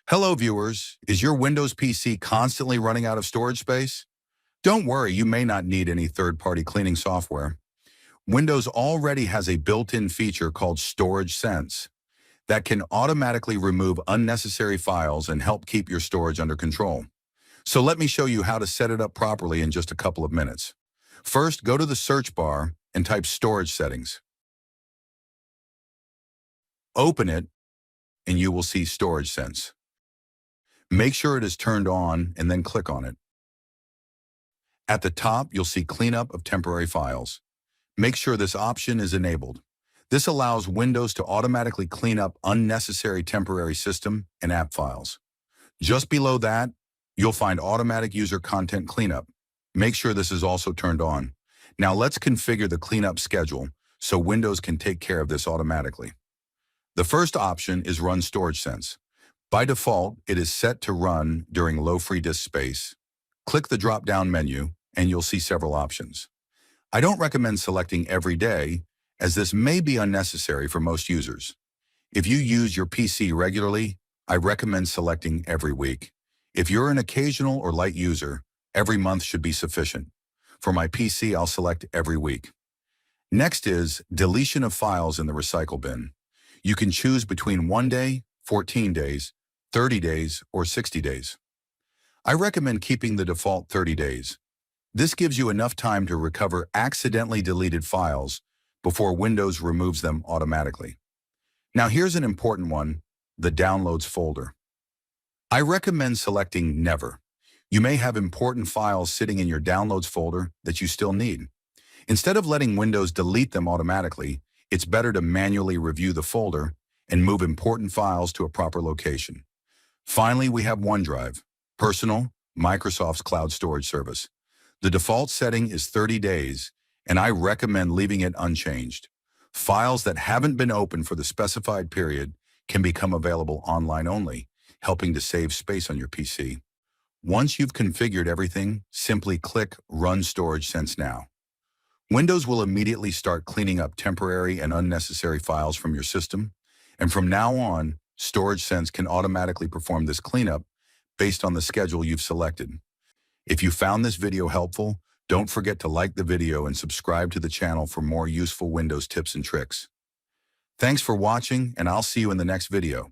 Hello viewers, is your Windows PC constantly running out of storage space? Don't worry, you may not need any third-party cleaning software. Windows already has a built-in feature called Storage Sense that can automatically remove unnecessary files and help keep your storage under control. So let me show you how to set it up properly in just a couple of minutes. First, go to the search bar and type Storage Settings. Open it, and you will see Storage Sense. Make sure it is turned on and then click on it. At the top, you'll see Cleanup of Temporary Files. Make sure this option is enabled. This allows Windows to automatically clean up unnecessary temporary system and app files. Just below that, you'll find Automatic User Content Cleanup. Make sure this is also turned on. Now let's configure the cleanup schedule so Windows can take care of this automatically. The first option is Run Storage Sense. By default, it is set to run during low free disk space. Click the drop-down menu and you'll see several options. I don't recommend selecting every day, as this may be unnecessary for most users. If you use your PC regularly, I recommend selecting every week. If you're an occasional or light user, every month should be sufficient. For my PC, I'll select every week. Next is Deletion of Files in the Recycle Bin. You can choose between 1 day, 14 days, 30 days, or 60 days. I recommend keeping the default 30 days. This gives you enough time to recover accidentally deleted files before Windows removes them automatically. Now here's an important one, the Downloads folder. I recommend selecting Never. You may have important files sitting in your Downloads folder that you still need. Instead of letting Windows delete them automatically, it's better to manually review the folder and move important files to a proper location. Finally, we have OneDrive, personal, Microsoft's cloud storage service. The default setting is 30 days, and I recommend leaving it unchanged. Files that haven't been opened for the specified period can become available online only, helping to save space on your PC. Once you've configured everything, simply click Run Storage Sense Now. Windows will immediately start cleaning up temporary and unnecessary files from your system, and from now on, Storage Sense can automatically perform this cleanup based on the schedule you've selected. If you found this video helpful, don't forget to like the video and subscribe to the channel for more useful Windows tips and tricks. Thanks for watching, and I'll see you in the next video.